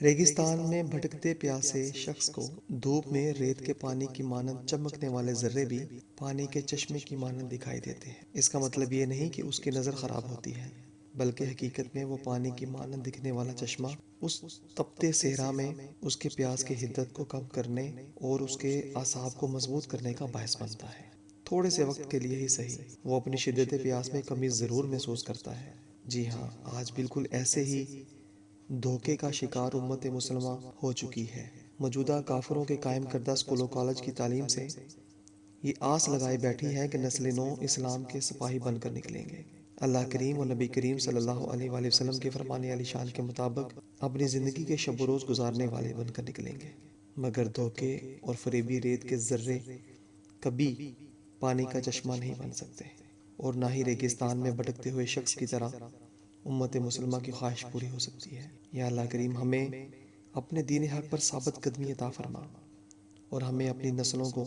ریگستان میں بھٹکتے پیاسے شخص کو دھوپ میں ریت کے پانی کی مانند چمکنے والے ذرے بھی پانی کے چشمے کی مانند دکھائی دیتے ہیں۔ اس کا مطلب یہ نہیں کہ اس کی نظر خراب ہوتی ہے، بلکہ حقیقت میں وہ پانی کی مانند دکھنے والا چشمہ اس تپتے صحرا میں اس کے پیاس کی حدت کو کم کرنے اور اس کے اعصاب کو مضبوط کرنے کا باعث بنتا ہے۔ تھوڑے سے وقت کے لیے ہی صحیح، وہ اپنی شدت پیاس میں کمی ضرور محسوس کرتا ہے۔ جی ہاں، آج بالکل ایسے ہی دھوکے کا شکار امت مسلمہ ہو چکی ہے۔ موجودہ کافروں کے قائم کردہ اسکول و کالج کی تعلیم سے یہ آس لگائے بیٹھی ہے کہ نسل نو اسلام کے سپاہی بن کر نکلیں گے۔ اللہ کریم اور نبی کریم صلی اللہ علیہ وآلہ وسلم کے فرمان علی شان کے مطابق اپنی زندگی کے شب و روز گزارنے والے بن کر نکلیں گے، مگر دھوکے اور فریبی ریت کے ذرے کبھی پانی کا چشمہ نہیں بن سکتے، اور نہ ہی ریگستان میں بھٹکتے ہوئے شخص کی طرح امت مسلمہ کی خواہش پوری ہو سکتی ہے۔ یا اللہ کریم ہمیں اپنے دین حق پر ثابت قدمی عطا فرما، اور ہمیں اپنی نسلوں کو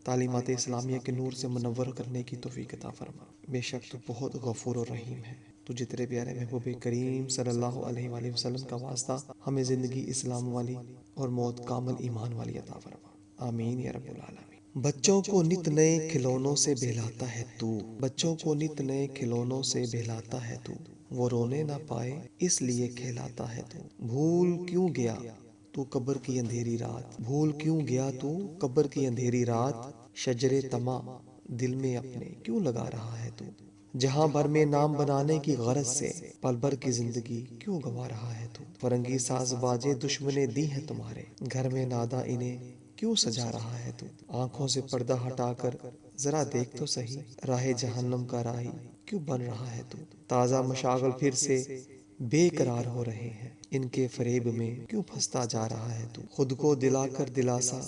تعلیمات اسلامیہ کے نور سے منور کرنے کی توفیق عطا فرما۔ بے شک تو بہت غفور و رحیم ہے۔ تو جتنے پیارے محبوب کریم صلی اللہ علیہ وآلہ وسلم کا واسطہ ہمیں زندگی اسلام والی اور موت کامل ایمان والی عطا فرما، آمین یا رب العالمین۔ بچوں کو نت نئے کھلونوں سے بہلاتا ہے تو، بچوں کو نت نئے کھلونوں سے بہلاتا ہے تو، وہ رونے نہ پائے اس لیے کھلاتا ہے تو، بھول کیوں گیا تو قبر کی اندھیری رات، بھول کیوں گیا تو قبر کی اندھیری رات، شجر طمع دل میں اپنے کیوں لگا رہا ہے تو، جہاں بھر میں نام بنانے کی غرض سے پل بھر کی زندگی کیوں گوا رہا ہے تو، فرنگی ساز باجے دشمنے دی ہیں تمہارے، گھر میں نادا انہیں کیوں سجا رہا ہے تو، آنکھوں سے پردہ ہٹا کر ذرا دیکھ تو سہی، راہ جہنم کا راہی کیوں بن رہا ہے تو، تازہ مشاغل پھر سے بے قرار ہو رہے ہیں، ان کے فریب میں کیوں پھنستا جا رہا ہے تو، خود کو دلا کر دلاسا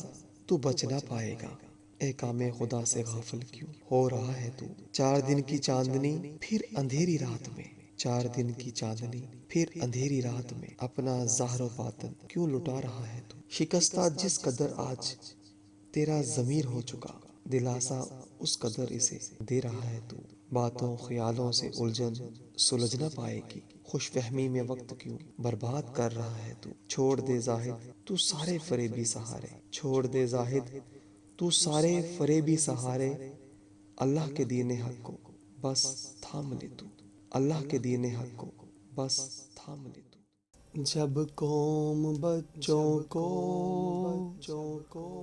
تو بچ نہ پائے گا، اے کام خدا سے غافل کیوں ہو رہا ہے تو، 4 دن کی چاندنی پھر اندھیری رات میں، 4 دن کی چاندنی پھر اندھیری رات میں اپنا ظاہر و باطن کیوں لٹا رہا ہے تو، شکستہ جس قدر آج تیرا ضمیر ہو چکا، دلاسا اس قدر اسے دے رہا ہے تو، باتوں خیالوں سے الجھن سلجھ نہ پائے گی، خوش فہمی میں وقت کیوں برباد کر رہا ہے تو، چھوڑ دے زاہد تو سارے فریبی سہارے، چھوڑ دے زاہد تو سارے فریبی سہارے، اللہ کے دین حق کو بس تھام لے تو، اللہ کے دین حق کو بس تھام لے تو۔ جب قوم بچوں کو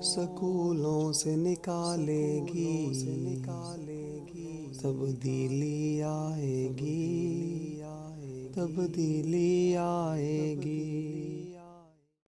سکولوں سے نکالے گی، تبدیلی آئے گی، تبدیلی آئے گی۔